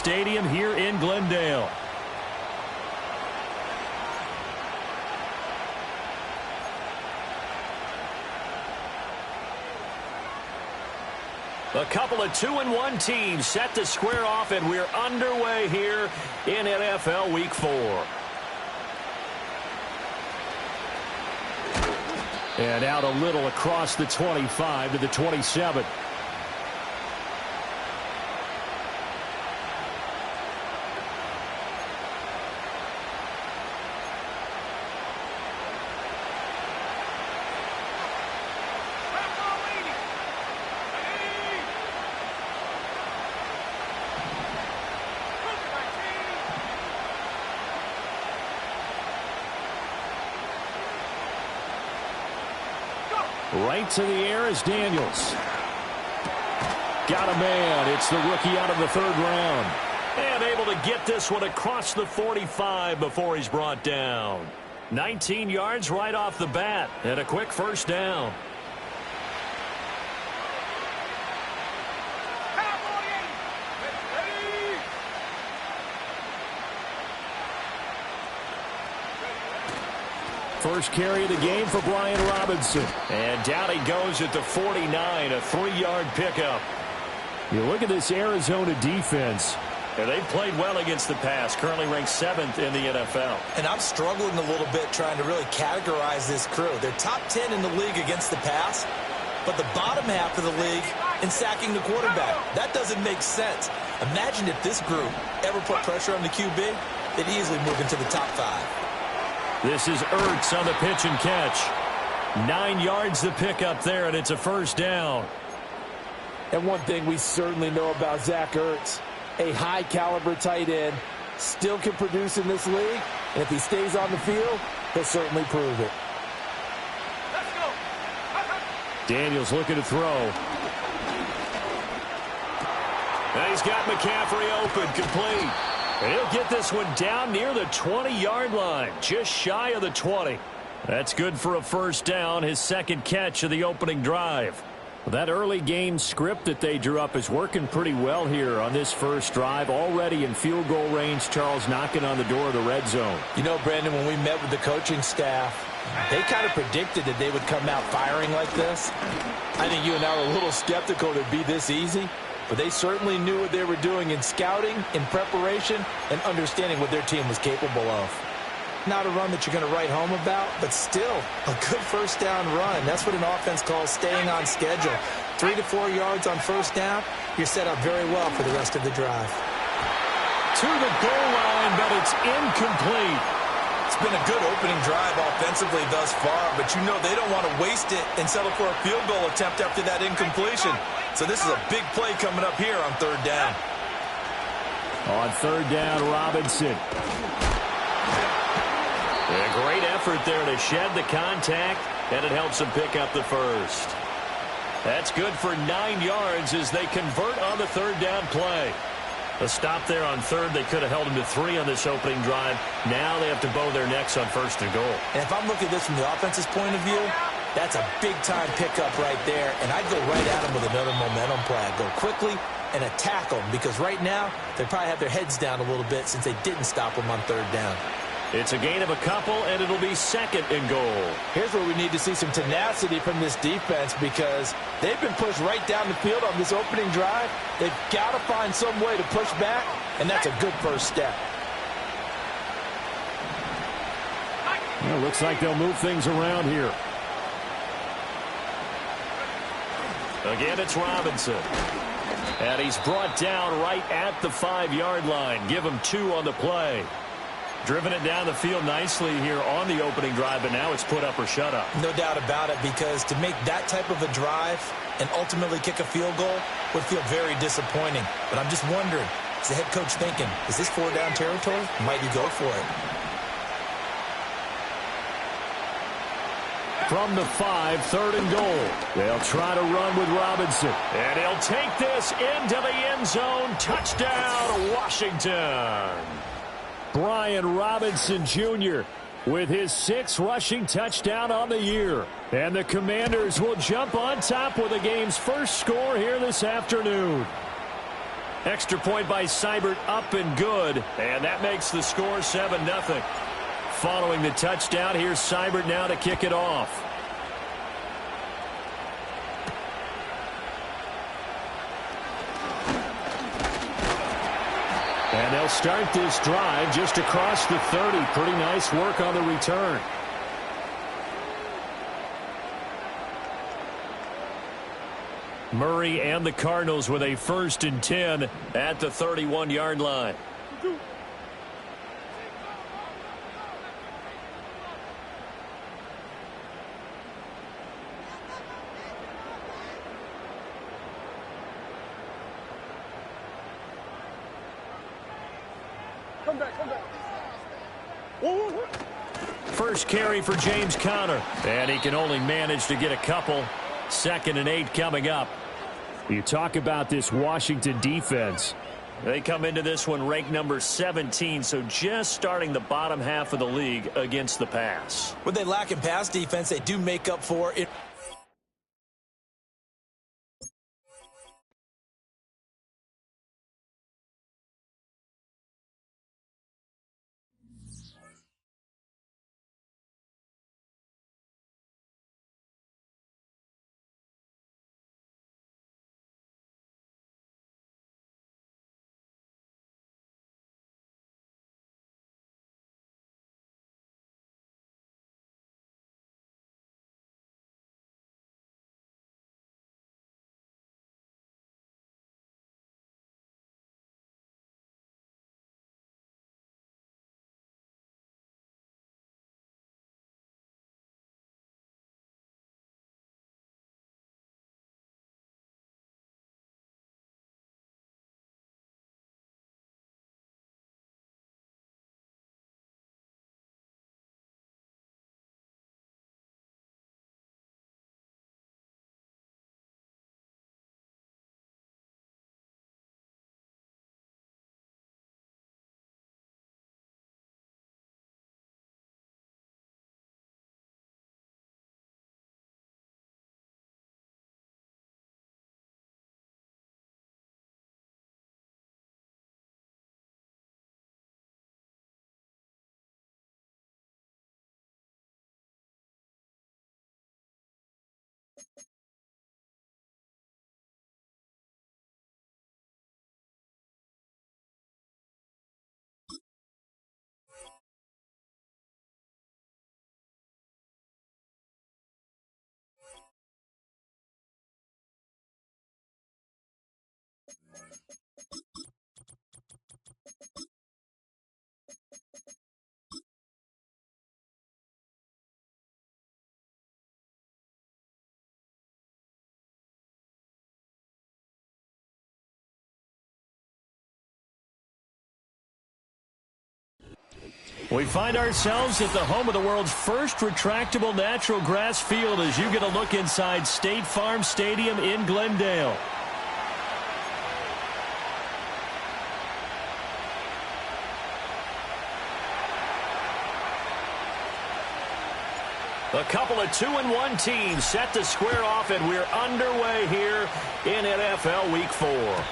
Stadium here in Glendale. A couple of 2-1 teams set to square off, and we're underway here in NFL Week 4. And out a little across the 25 to the 27. Right to the air is Daniels. Got a man. It's the rookie out of the third round. And able to get this one across the 45 before he's brought down. 19 yards right off the bat. And a quick first down. First carry of the game for Brian Robinson. And down he goes at the 49, a 3-yard pickup. You look at this Arizona defense. And they've played well against the pass, currently ranked 7th in the NFL. And I'm struggling a little bit trying to really categorize this crew. They're top 10 in the league against the pass, but the bottom half of the league in sacking the quarterback. That doesn't make sense. Imagine if this group ever put pressure on the QB, they'd easily move into the top 5. This is Ertz on the pitch and catch. 9 yards to pick up there, and it's a first down. And one thing we certainly know about Zach Ertz, a high-caliber tight end, still can produce in this league, and if he stays on the field, he'll certainly prove it. Let's go. Daniels looking to throw. And he's got McCaffrey open, complete. And he'll get this one down near the 20-yard line, just shy of the 20. That's good for a first down, his second catch of the opening drive. That early game script that they drew up is working pretty well here on this first drive. Already in field goal range, Charles, knocking on the door of the red zone. You know, Brandon, when we met with the coaching staff, they kind of predicted that they would come out firing like this. I think you and I were a little skeptical it'd be this easy. But they certainly knew what they were doing in scouting, in preparation, and understanding what their team was capable of. Not a run that you're going to write home about, but still a good first down run. That's what an offense calls staying on schedule. 3 to 4 yards on first down, you're set up very well for the rest of the drive. To the goal line, but it's incomplete. It's been a good opening drive offensively thus far, but you know they don't want to waste it and settle for a field goal attempt after that incompletion. So this is a big play coming up here on third down. On third down, Robinson. A great effort there to shed the contact, and it helps him pick up the first. That's good for 9 yards as they convert on the third down play. A stop there on third. They could have held him to 3 on this opening drive. Now they have to bow their necks on first and goal. And if I'm looking at this from the offense's point of view, that's a big-time pickup right there. And I'd go right at him with another momentum play. I'd go quickly and attack them because right now they probably have their heads down a little bit since they didn't stop them on third down. It's a gain of a couple, and it'll be second and goal. Here's where we need to see some tenacity from this defense because they've been pushed right down the field on this opening drive. They've got to find some way to push back, and that's a good first step. Well, looks like they'll move things around here. Again, it's Robinson. And he's brought down right at the 5-yard line. Give him 2 on the play. Driven it down the field nicely here on the opening drive, but now it's put up or shut up. No doubt about it, because to make that type of a drive and ultimately kick a field goal would feel very disappointing. But I'm just wondering, is the head coach thinking, is this 4-down territory? Might he go for it? From the 5, third and goal. They'll try to run with Robinson. And he'll take this into the end zone. Touchdown, Washington. Brian Robinson Jr. with his 6th rushing touchdown on the year. And the Commanders will jump on top with the game's first score here this afternoon. Extra point by Seibert, up and good. And that makes the score 7-0. Following the touchdown, here's Seibert now to kick it off. And they'll start this drive just across the 30. Pretty nice work on the return. Murray and the Cardinals with a 1st and 10 at the 31-yard line. Come back. First carry for James Conner. And he can only manage to get a couple. 2nd and 8 coming up. You talk about this Washington defense. They come into this one ranked number 17, so just starting the bottom half of the league against the pass. When they lack in pass defense, they do make up for it. We find ourselves at the home of the world's first retractable natural grass field as you get a look inside State Farm Stadium in Glendale. A couple of 2-1 teams set to square off, and we're underway here in NFL Week 4.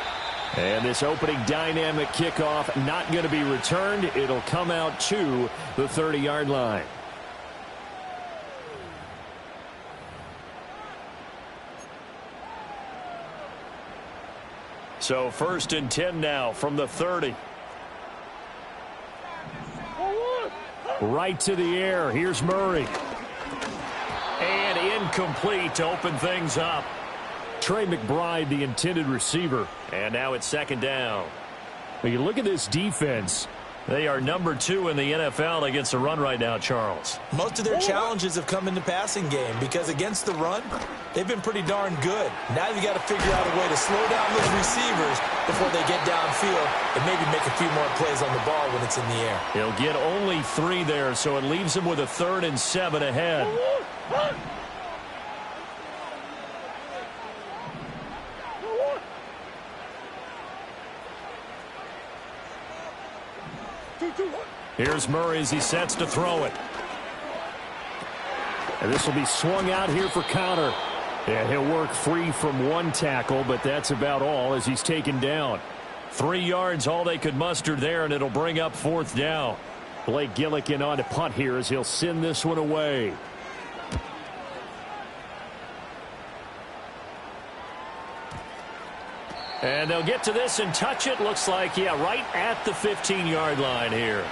And this opening dynamic kickoff not going to be returned. It'll come out to the 30-yard line. So 1st and 10 now from the 30. Right to the air. Here's Murray. And incomplete to open things up. Trey McBride, the intended receiver. And now it's 2nd down. When you look at this defense, they are number 2 in the NFL against the run right now, Charles. Most of their challenges have come in the passing game because against the run, they've been pretty darn good. Now you got to figure out a way to slow down those receivers before they get downfield and maybe make a few more plays on the ball when it's in the air. He'll get only 3 there, so it leaves him with a 3rd and 7 ahead. Here's Murray as he sets to throw it. And this will be swung out here for Conner. And he'll work free from one tackle, but that's about all as he's taken down. 3 yards, all they could muster there, and it'll bring up 4th down. Blake Gillikin on to punt here as he'll send this one away. And they'll get to this and touch it. Looks like, yeah, right at the 15-yard line here.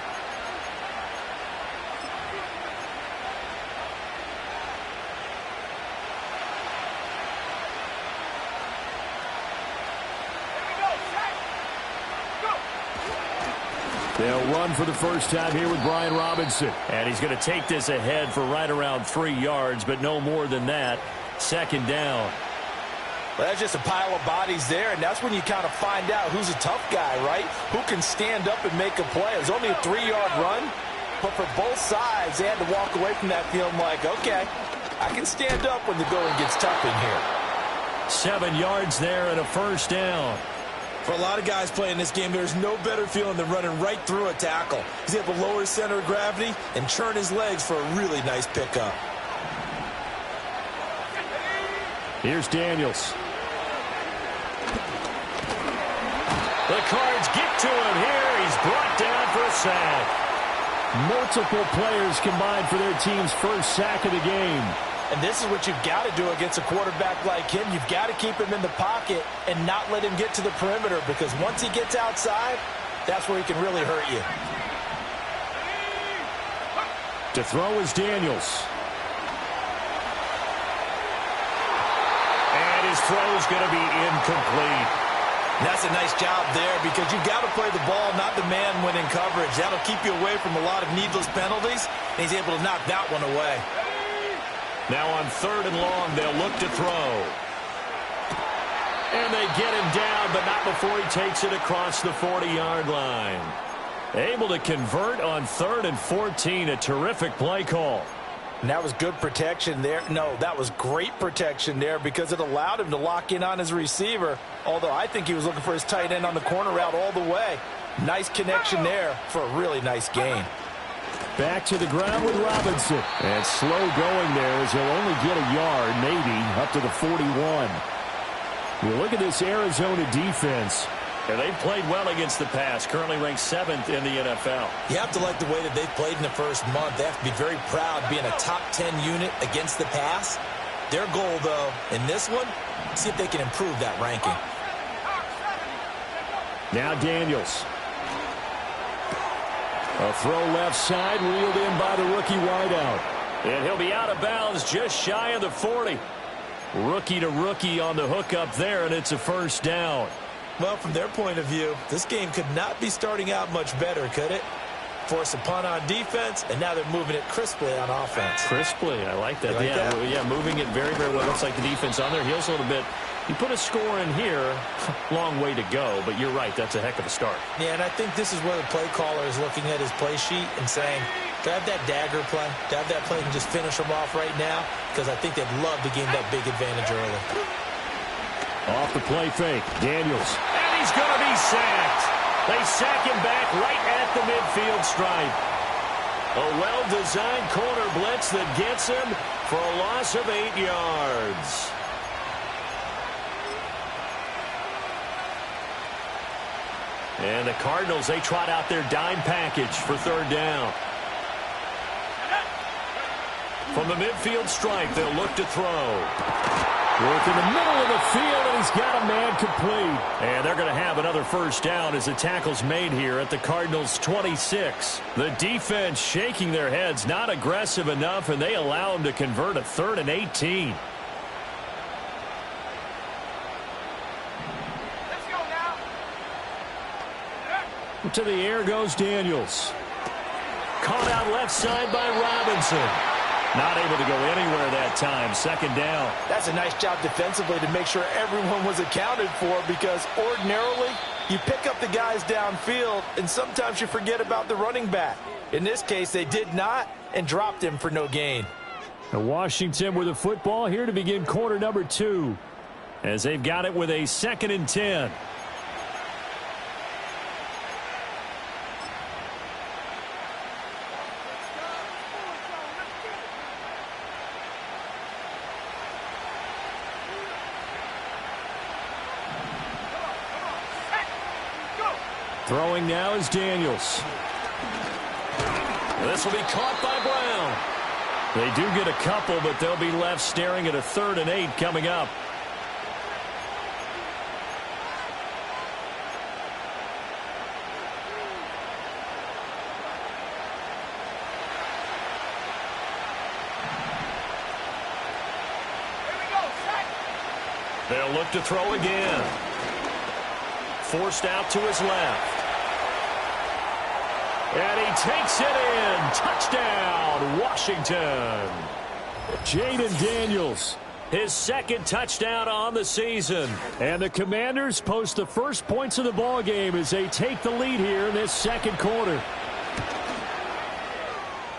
They'll run for the first time here with Brian Robinson. And he's going to take this ahead for right around 3 yards, but no more than that. 2nd down. Well, that's just a pile of bodies there, and that's when you kind of find out who's a tough guy, right? Who can stand up and make a play. It was only a 3-yard run, but for both sides, they had to walk away from that feeling like, okay, I can stand up when the going gets tough in here. 7 yards there and a 1st down. For a lot of guys playing this game, there's no better feeling than running right through a tackle. He's able to lower his center of gravity and churn his legs for a really nice pickup. Here's Daniels. The Cards get to him here. He's brought down for a sack. Multiple players combined for their team's first sack of the game. And this is what you've got to do against a quarterback like him. You've got to keep him in the pocket and not let him get to the perimeter, because once he gets outside, that's where he can really hurt you. To throw is Daniels. And his throw's going to be incomplete. That's a nice job there, because you've got to play the ball, not the man when in coverage. That'll keep you away from a lot of needless penalties, and he's able to knock that one away. Now on 3rd and long, they'll look to throw. And they get him down, but not before he takes it across the 40-yard line. Able to convert on 3rd and 14, a terrific play call. And that was good protection there. No, that was great protection there, because it allowed him to lock in on his receiver, although I think he was looking for his tight end on the corner route all the way. Nice connection there for a really nice gain. Back to the ground with Robinson. And slow going there as he'll only get a yard, maybe, up to the 41. You look at this Arizona defense. And they've played well against the pass, currently ranked 7th in the NFL. You have to like the way that they've played in the first month. They have to be very proud being a top 10 unit against the pass. Their goal, though, in this one, see if they can improve that ranking. Now Daniels. A throw left side, reeled in by the rookie wideout. And he'll be out of bounds just shy of the 40. Rookie to rookie on the hook up there, and it's a 1st down. Well, from their point of view, this game could not be starting out much better, could it? Force a punt on defense, and now they're moving it crisply on offense. Crisply, I like that. Like that? Yeah, moving it very, very well. Looks like the defense on their heels a little bit. You put a score in here, long way to go, but you're right, that's a heck of a start. Yeah, and I think this is where the play caller is looking at his play sheet and saying, do I have that dagger play? Do I have that play and just finish them off right now? Because I think they'd love to gain that big advantage early. Off the play fake, Daniels. And he's going to be sacked. They sack him back right at the midfield stripe. A well-designed corner blitz that gets him for a loss of 8 yards. And the Cardinals, they trot out their dime package for 3rd down. From the midfield stripe, they'll look to throw. Work in the middle of the field, and he's got a man complete. And they're going to have another 1st down as the tackle's made here at the Cardinals' 26. The defense shaking their heads, not aggressive enough, and they allow him to convert a 3rd and 18. Let's go now. To the air goes Daniels. Caught out left side by Robinson. Not able to go anywhere that time. 2nd down. That's a nice job defensively to make sure everyone was accounted for, because ordinarily you pick up the guys downfield and sometimes you forget about the running back. In this case, they did not and dropped him for no gain. And Washington with the football here to begin quarter number 2 as they've got it with a 2nd and 10. Go. Throwing now is Daniels. This will be caught by Brown. They do get a couple, but they'll be left staring at a 3rd and 8 coming up. They'll look to throw again. Forced out to his left. And he takes it in. Touchdown, Washington. Jaden Daniels, his 2nd touchdown on the season. And the Commanders post the first points of the ball game as they take the lead here in this 2nd quarter.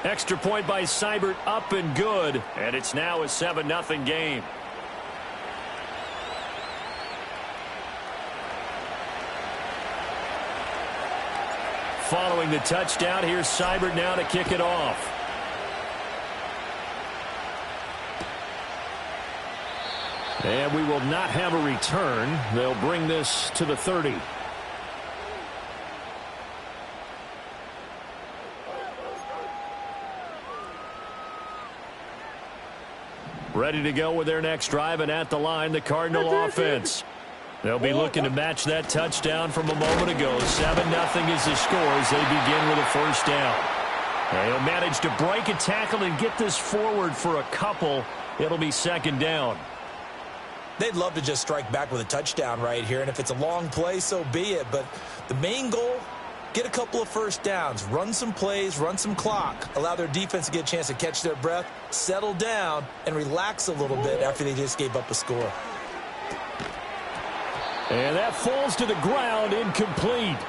Extra point by Seibert, up and good. And it's now a 7-0 game. Following the touchdown, here's Seibert now to kick it off. And we will not have a return. They'll bring this to the 30. Ready to go with their next drive, and at the line, the Cardinal offense. They'll be looking to match that touchdown from a moment ago. 7-0 is the score as they begin with a first down. They'll manage to break a tackle and get this forward for a couple. It'll be 2nd down. They'd love to just strike back with a touchdown right here, and if it's a long play, so be it. But the main goal, get a couple of first downs, run some plays, run some clock, allow their defense to get a chance to catch their breath, settle down, and relax a little bit after they just gave up a score. And that falls to the ground, incomplete.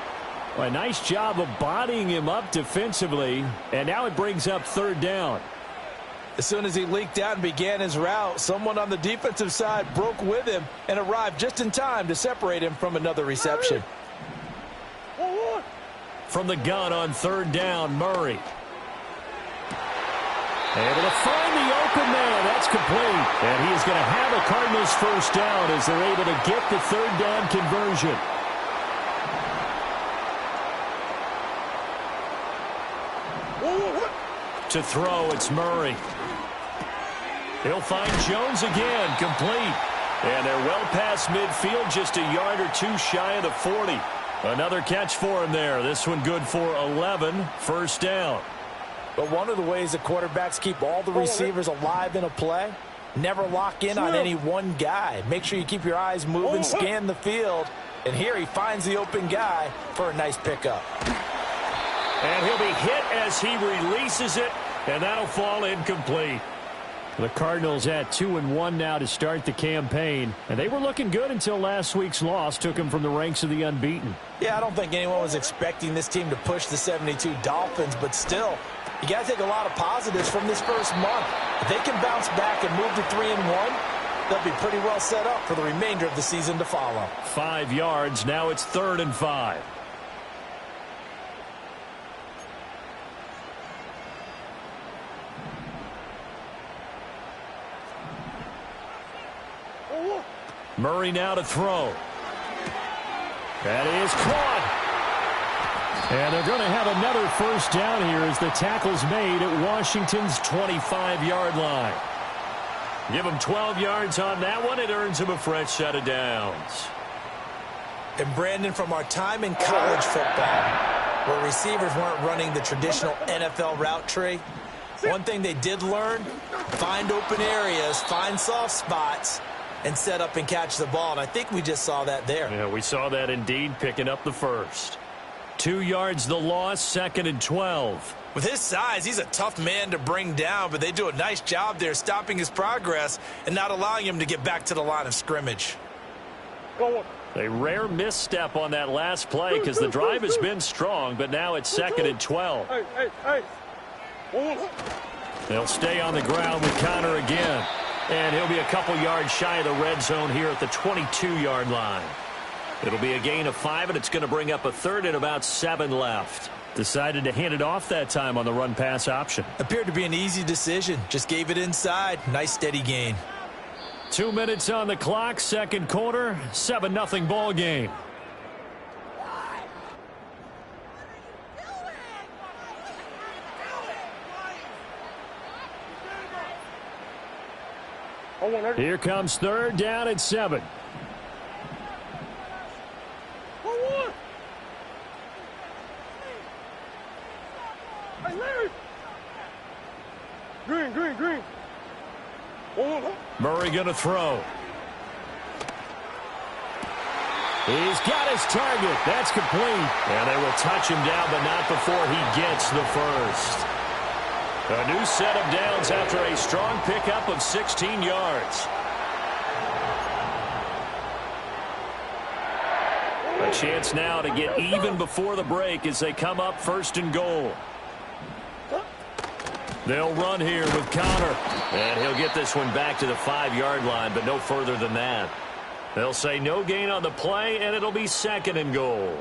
A nice job of bodying him up defensively, and now it brings up 3rd down. As soon as he leaked out and began his route, someone on the defensive side broke with him and arrived just in time to separate him from another reception. From the gun on 3rd down, Murray. Able to find the open man. That's complete. And he is going to have a Cardinals first down as they're able to get the 3rd down conversion. To throw, it's Murray. He'll find Jones again, complete. And they're well past midfield, just a yard or two shy of the 40. Another catch for him there. This one good for 11, 1st down. But one of the ways the quarterbacks keep all the receivers alive in a play, never lock in on any one guy. Make sure you keep your eyes moving, scan the field. And here he finds the open guy for a nice pickup. And he'll be hit as he releases it, and that'll fall incomplete. The Cardinals at 2-1 now to start the campaign, and they were looking good until last week's loss took them from the ranks of the unbeaten. Yeah, I don't think anyone was expecting this team to push the 72 Dolphins, but still, you got to take a lot of positives from this first month. If they can bounce back and move to 3-1, they'll be pretty well set up for the remainder of the season to follow. 5 yards, now it's 3rd and 5. Murray now to throw. That is caught. And they're going to have another first down here as the tackle's made at Washington's 25-yard line. Give them 12 yards on that one. It earns them a fresh set of downs. And Brandon, from our time in college football, where receivers weren't running the traditional NFL route tree, one thing they did learn, find open areas, find soft spots, and set up and catch the ball. And I think we just saw that there. Yeah, we saw that indeed, picking up the first. 2 yards the loss, 2nd and 12. With his size, he's a tough man to bring down, but they do a nice job there stopping his progress and not allowing him to get back to the line of scrimmage. A rare misstep on that last play because the drive has been strong, but now it's 2nd and 12. They'll stay on the ground with Connor again. And he'll be a couple yards shy of the red zone here at the 22-yard line. It'll be a gain of 5, and it's going to bring up a 3rd and about 7 left. Decided to hand it off that time on the run-pass option. Appeared to be an easy decision. Just gave it inside. Nice steady gain. 2 minutes on the clock, 2nd quarter, 7-0 ball game. Here comes third down and 7. Green. Murray going to throw. He's got his target. That's complete. And they will touch him down, but not before he gets the first. A new set of downs after a strong pickup of 16 yards. A chance now to get even before the break as they come up 1st and goal. They'll run here with Connor. And he'll get this one back to the 5-yard line, but no further than that. They'll say no gain on the play, and it'll be 2nd and goal.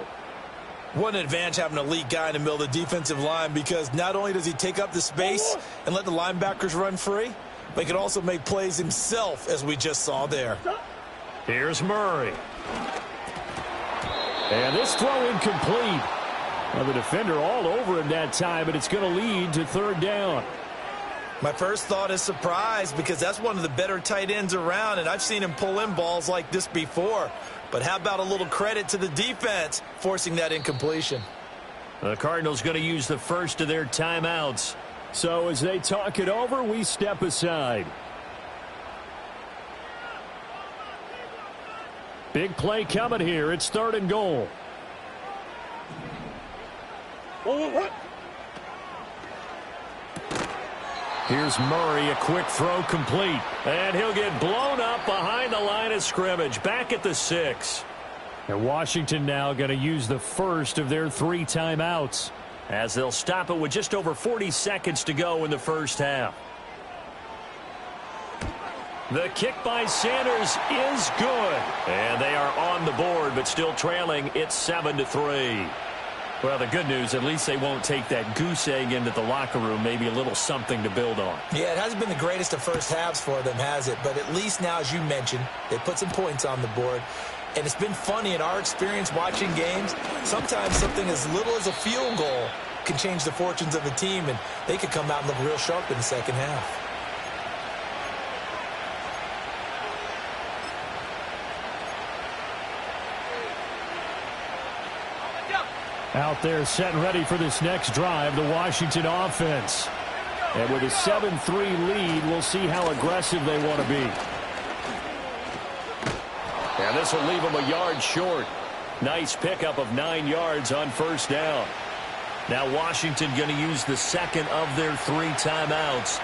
What an advantage having an elite guy in the middle of the defensive line, because not only does he take up the space and let the linebackers run free, but he can also make plays himself, as we just saw there. Here's Murray. And this throw incomplete. Well, the defender all over him that time, but it's going to lead to 3rd down. My first thought is surprise, because that's one of the better tight ends around, and I've seen him pull in balls like this before. But how about a little credit to the defense forcing that incompletion? The Cardinals going to use the first of their timeouts. So as they talk it over, we step aside. Big play coming here. It's 3rd and goal. Here's Murray, a quick throw complete. And he'll get blown up behind the line of scrimmage, back at the 6. And Washington now going to use the first of their 3 timeouts, as they'll stop it with just over 40 seconds to go in the first half. The kick by Sanders is good. And they are on the board, but still trailing. It's 7-3. Well, the good news, at least they won't take that goose egg into the locker room. Maybe a little something to build on. Yeah, it hasn't been the greatest of first halves for them, has it? But at least now, as you mentioned, they put some points on the board. And it's been funny in our experience watching games. Sometimes something as little as a field goal can change the fortunes of a team, and they could come out and look real sharp in the second half. Out there set and ready for this next drive, the Washington offense. And with a 7-3 lead, we'll see how aggressive they want to be. And this will leave them a yard short. Nice pickup of 9 yards on 1st down. Now Washington going to use the second of their 3 timeouts,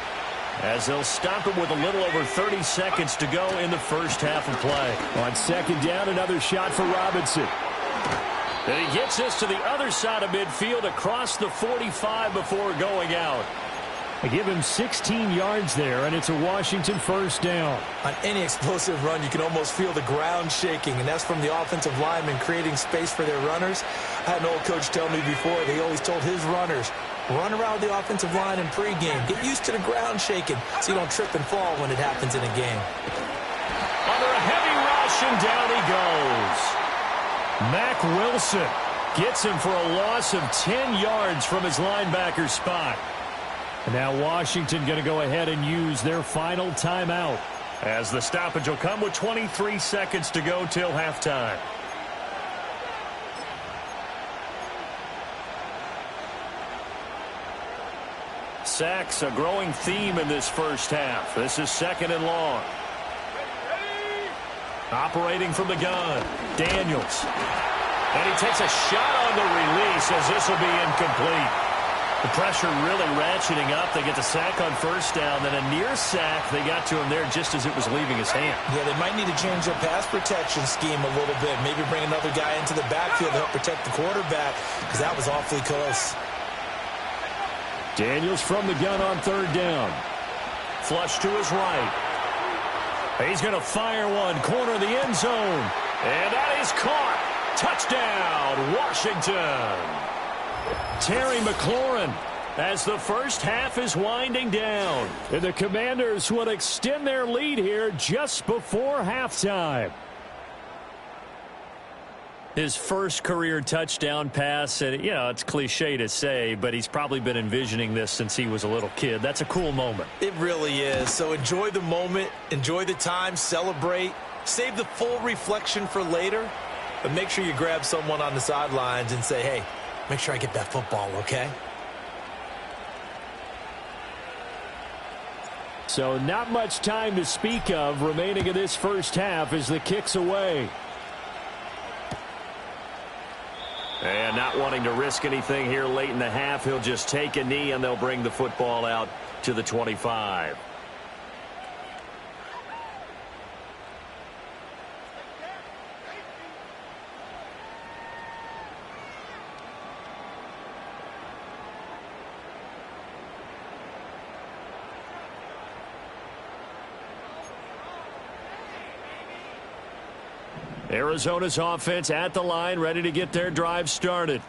as they'll stop it with a little over 30 seconds to go in the first half of play. On 2nd down, another shot for Robinson. And he gets this to the other side of midfield across the 45 before going out. They give him 16 yards there, and it's a Washington 1st down. On any explosive run, you can almost feel the ground shaking, and that's from the offensive linemen creating space for their runners. I had an old coach tell me before, they always told his runners, run around the offensive line in pregame. Get used to the ground shaking so you don't trip and fall when it happens in a game. Under a heavy rush, and down he goes. Mack Wilson gets him for a loss of 10 yards from his linebacker spot. And now Washington going to go ahead and use their final timeout, as the stoppage will come with 23 seconds to go till halftime. Sacks, a growing theme in this first half. This is 2nd and long. Operating from the gun, Daniels. And he takes a shot on the release, as this will be incomplete. The pressure really ratcheting up. They get the sack on 1st down, then a near sack. They got to him there just as it was leaving his hand. Yeah, they might need to change their pass protection scheme a little bit. Maybe bring another guy into the backfield to help protect the quarterback, because that was awfully close. Daniels from the gun on 3rd down. Flush to his right. He's going to fire one, corner of the end zone. And that is caught. Touchdown, Washington. Terry McLaurin, as the first half is winding down. And the Commanders will extend their lead here just before halftime. His first career touchdown pass, and, you know, it's cliche to say, but he's probably been envisioning this since he was a little kid. That's a cool moment. It really is. So enjoy the moment, enjoy the time, celebrate, save the full reflection for later, but make sure you grab someone on the sidelines and say, hey, make sure I get that football, okay? So not much time to speak of remaining in this first half as the kick's away. And not wanting to risk anything here late in the half, he'll just take a knee and they'll bring the football out to the 25. Arizona's offense at the line, ready to get their drive started.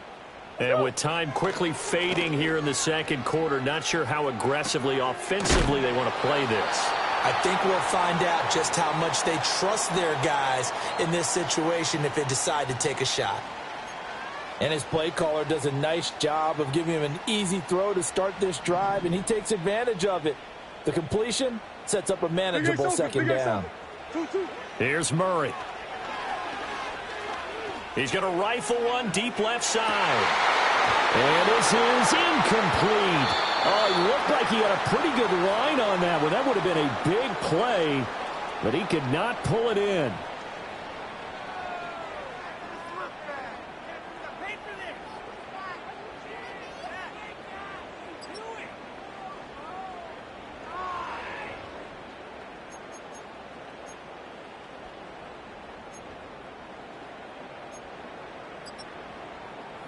And with time quickly fading here in the second quarter, not sure how aggressively, offensively they want to play this. I think we'll find out just how much they trust their guys in this situation if they decide to take a shot. And his play caller does a nice job of giving him an easy throw to start this drive, and he takes advantage of it. The completion sets up a manageable second down. Here's Murray. He's going to rifle one deep left side. And this is incomplete. Oh, he looked like he had a pretty good line on that one. That would have been a big play, but he could not pull it in.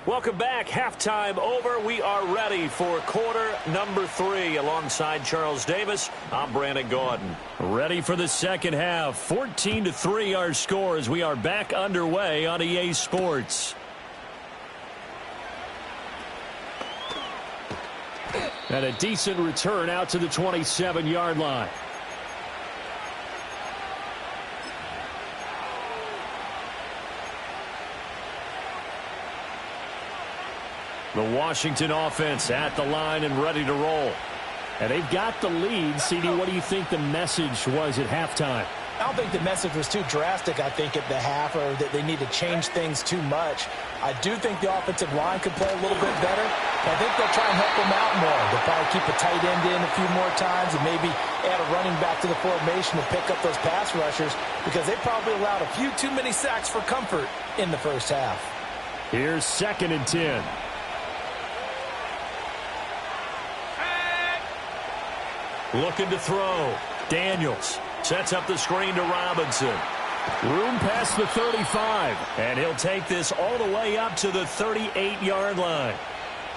Welcome back. Halftime over. We are ready for quarter number 3. Alongside Charles Davis, I'm Brandon Gaudin. Ready for the second half. 14-3 our score as we are back underway on EA Sports. And a decent return out to the 27-yard line. The Washington offense at the line and ready to roll. And they've got the lead. CD, what do you think the message was at halftime? I don't think the message was too drastic, I think, at the half, or that they need to change things too much. I do think the offensive line could play a little bit better. I think they'll try and help them out more. They'll probably keep a tight end in a few more times and maybe add a running back to the formation to pick up those pass rushers, because they probably allowed a few too many sacks for comfort in the first half. Here's 2nd and 10. Looking to throw. Daniels sets up the screen to Robinson. Room past the 35. And he'll take this all the way up to the 38-yard line.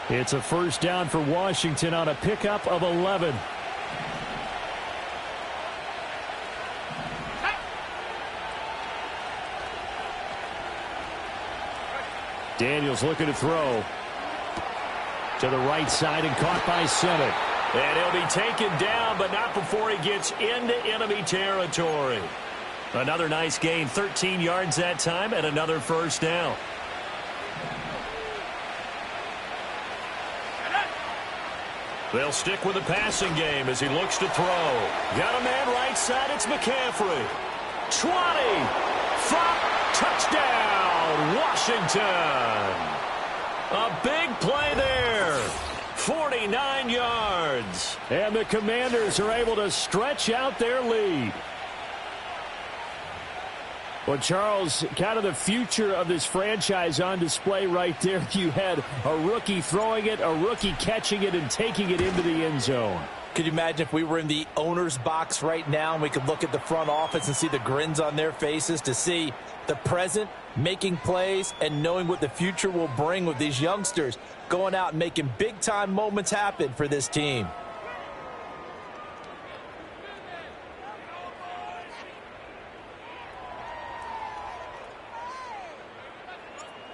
It's a first down for Washington on a pickup of 11. Daniels looking to throw. To the right side and caught by Senate. And he'll be taken down, but not before he gets into enemy territory. Another nice gain, 13 yards that time, and another first down. They'll stick with the passing game as he looks to throw. Got a man right side, it's McCaffrey. 20, 5, touchdown, Washington. A big play there. 49 yards. And the Commanders are able to stretch out their lead. Well, Charles, kind of the future of this franchise on display right there. You had a rookie throwing it, a rookie catching it, and taking it into the end zone. Could you imagine if we were in the owner's box right now and we could look at the front office and see the grins on their faces, to see the present making plays and knowing what the future will bring with these youngsters going out and making big-time moments happen for this team.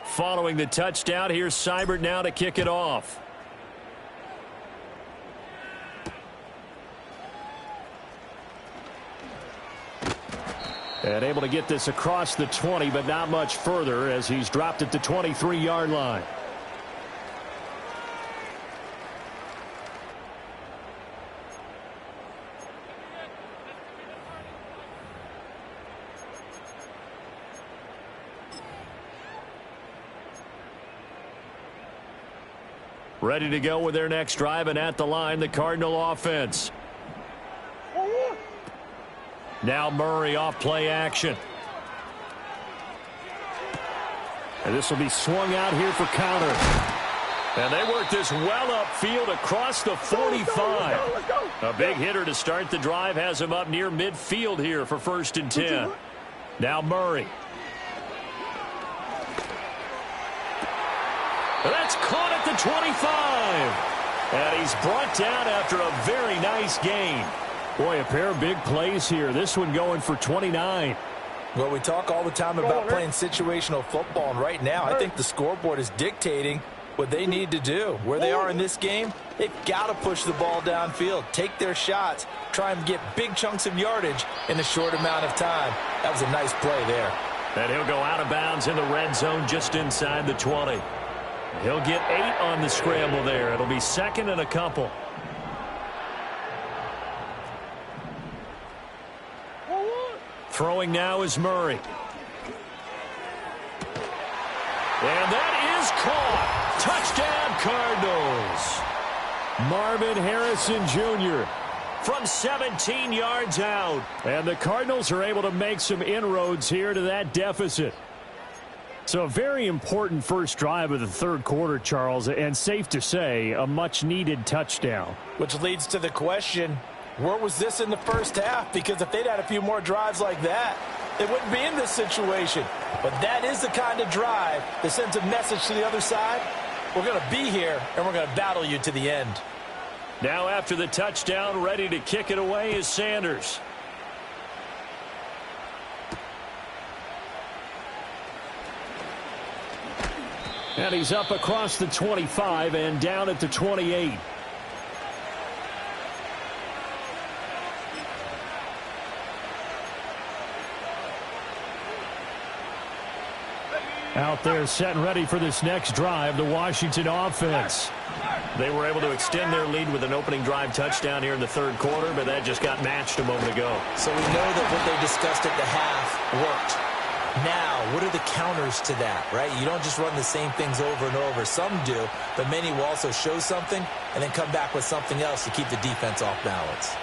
Following the touchdown, here's Seibert now to kick it off. And able to get this across the 20, but not much further as he's dropped it to 23-yard line. Ready to go with their next drive, and at the line, the Cardinal offense. Now Murray off play action. And this will be swung out here for counter. And they work this well upfield across the 45. A big hitter to start the drive has him up near midfield here for 1st and 10. Now Murray. That's caught at the 25. And he's brought down after a very nice gain. Boy, a pair of big plays here. This one going for 29. Well, we talk all the time about playing situational football, and right now I think the scoreboard is dictating what they need to do. Where they are in this game, they've got to push the ball downfield, take their shots, try and get big chunks of yardage in a short amount of time. That was a nice play there. And he'll go out of bounds in the red zone just inside the 20. He'll get 8 on the scramble there. It'll be 2nd and a couple. Throwing now is Murray. And that is caught. Touchdown, Cardinals. Marvin Harrison Jr. from 17 yards out. And the Cardinals are able to make some inroads here to that deficit. So a very important first drive of the third quarter, Charles, and safe to say, a much-needed touchdown. Which leads to the question, where was this in the first half? Because if they'd had a few more drives like that, they wouldn't be in this situation. But that is the kind of drive that sends a message to the other side. We're going to be here, and we're going to battle you to the end. Now after the touchdown, ready to kick it away is Sanders. And he's up across the 25 and down at the 28. Out there set and ready for this next drive, the Washington offense. They were able to extend their lead with an opening drive touchdown here in the third quarter, but that just got matched a moment ago. So we know that what they discussed at the half worked. Now, what are the counters to that, right? You don't just run the same things over and over. Some do, but many will also show something and then come back with something else to keep the defense off balance.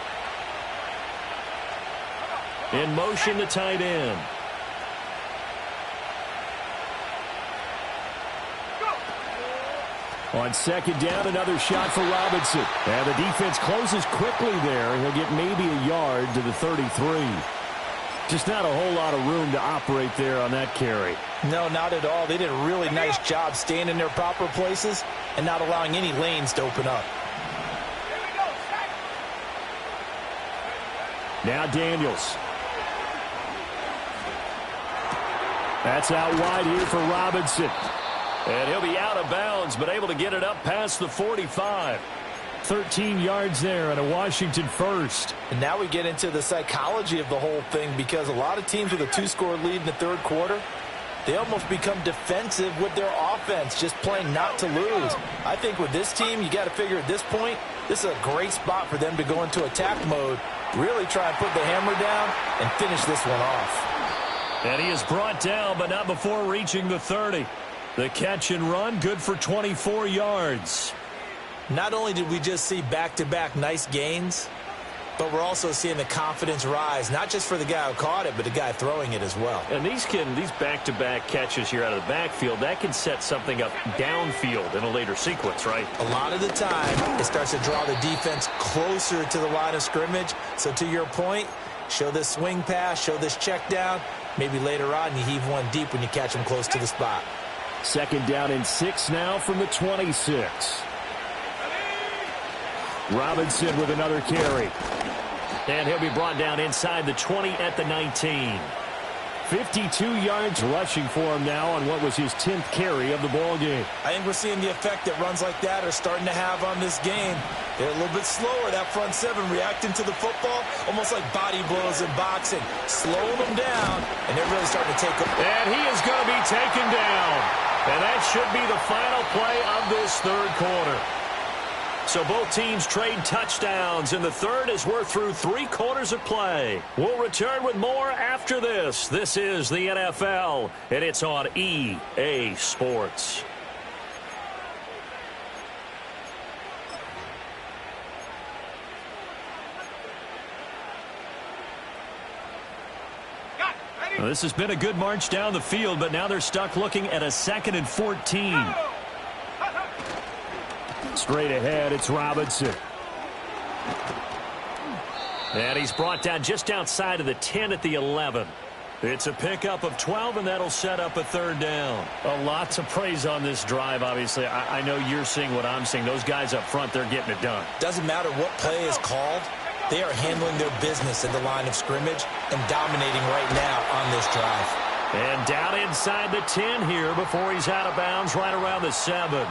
In motion, the tight end. On second down, another shot for Robinson. And the defense closes quickly there. He'll get maybe a yard to the 33. Just not a whole lot of room to operate there on that carry. No, not at all. They did a really nice job staying in their proper places and not allowing any lanes to open up. Now Daniels. That's out wide here for Robinson. And he'll be out of bounds, but able to get it up past the 45. 13 yards there and a Washington first. And now we get into the psychology of the whole thing, because a lot of teams with a 2-score lead in the third quarter, they almost become defensive with their offense, just playing not to lose. I think with this team, you got to figure at this point, this is a great spot for them to go into attack mode, really try and put the hammer down and finish this one off. And he is brought down, but not before reaching the 30. The catch and run, good for 24 yards. Not only did we just see back-to-back nice gains, but we're also seeing the confidence rise, not just for the guy who caught it, but the guy throwing it as well. And these back-to-back catches here out of the backfield, that can set something up downfield in a later sequence, right? A lot of the time, it starts to draw the defense closer to the line of scrimmage. So to your point, show this swing pass, show this check down. Maybe later on you heave one deep when you catch them close to the spot. Second down and 6 now from the 26. Robinson with another carry. And he'll be brought down inside the 20 at the 19. 52 yards rushing for him now on what was his 10th carry of the ball game. I think we're seeing the effect that runs like that are starting to have on this game. They're a little bit slower, that front seven, reacting to the football, almost like body blows in boxing, slowing them down, and they're really starting to take them. And he is going to be taken down. And that should be the final play of this third quarter. So both teams trade touchdowns in the third as we're through 3 quarters of play. We'll return with more after this. This is the NFL, and it's on EA Sports. Well, this has been a good march down the field, but now they're stuck looking at a 2nd and 14. Straight ahead, it's Robinson. And he's brought down just outside of the 10 at the 11. It's a pickup of 12, and that'll set up a 3rd down. A lot to praise on this drive, obviously. I know you're seeing what I'm seeing. Those guys up front, they're getting it done. Doesn't matter what play is called. They are handling their business in the line of scrimmage and dominating right now on this drive. And down inside the 10 here before he's out of bounds right around the 7.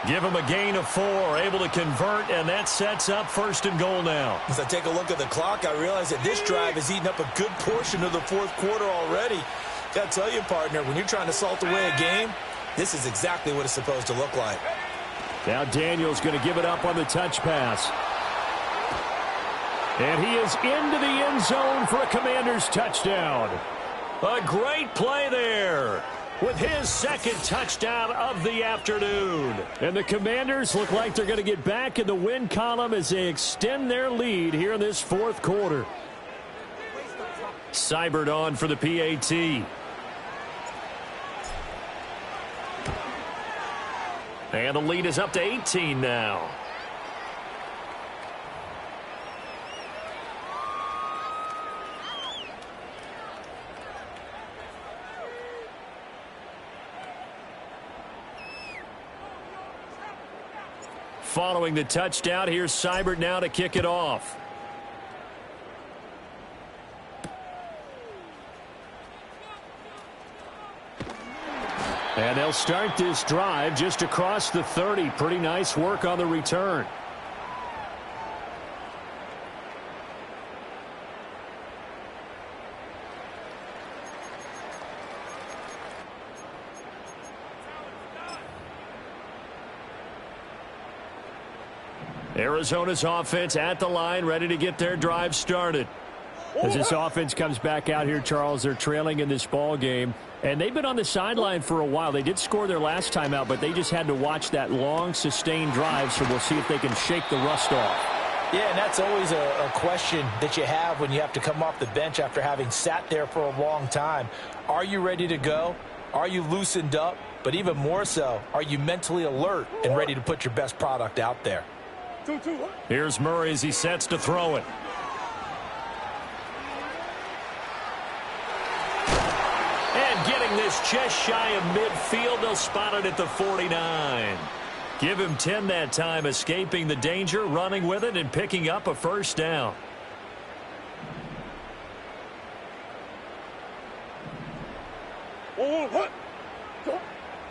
Give him a gain of 4, able to convert, and that sets up 1st and goal now. As I take a look at the clock, I realize that this drive has eaten up a good portion of the 4th quarter already. Got to tell you, partner, when you're trying to salt away a game, this is exactly what it's supposed to look like. Now Daniel's going to give it up on the touch pass. And he is into the end zone for a Commanders touchdown. A great play there with his 2nd touchdown of the afternoon. And the Commanders look like they're going to get back in the win column as they extend their lead here in this 4th quarter. Seibert on for the PAT. And the lead is up to 18 now. Following the touchdown, here's Seibert now to kick it off. And they'll start this drive just across the 30. Pretty nice work on the return. Arizona's offense at the line, ready to get their drive started. As this offense comes back out here, Charles, they're trailing in this ball game. And they've been on the sideline for a while. They did score their last time out, but they just had to watch that long, sustained drive, so we'll see if they can shake the rust off. Yeah, and that's always a question that you have when you have to come off the bench after having sat there for a long time. Are you ready to go? Are you loosened up? But even more so, are you mentally alert and ready to put your best product out there? Here's Murray as he sets to throw it. And getting this just shy of midfield, they'll spot it at the 49. Give him 10 that time, escaping the danger, running with it, and picking up a 1st down.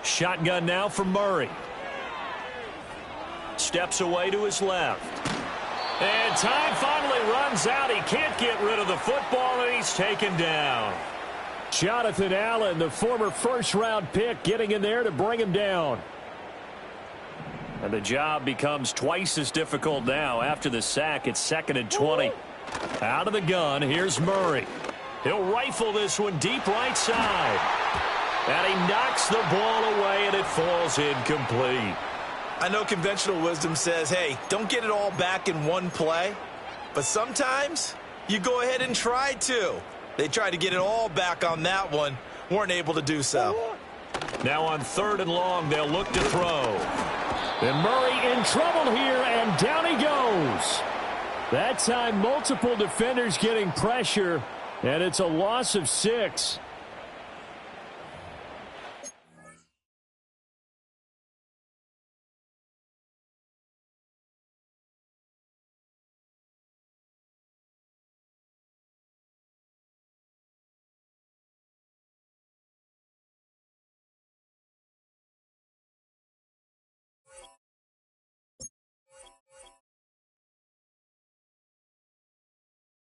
Shotgun now for Murray. Steps away to his left. And time finally runs out. He can't get rid of the football, and he's taken down. Jonathan Allen, the former 1st-round pick, getting in there to bring him down. And the job becomes twice as difficult now. After the sack, it's 2nd and 20. Out of the gun, here's Murray. He'll rifle this one deep right side. And he knocks the ball away, and it falls incomplete. I know conventional wisdom says, hey, don't get it all back in one play. But sometimes you go ahead and try to. They tried to get it all back on that one. Weren't able to do so. Now on 3rd and long, they'll look to throw. And Murray in trouble here, and down he goes. That time, multiple defenders getting pressure, and it's a loss of 6.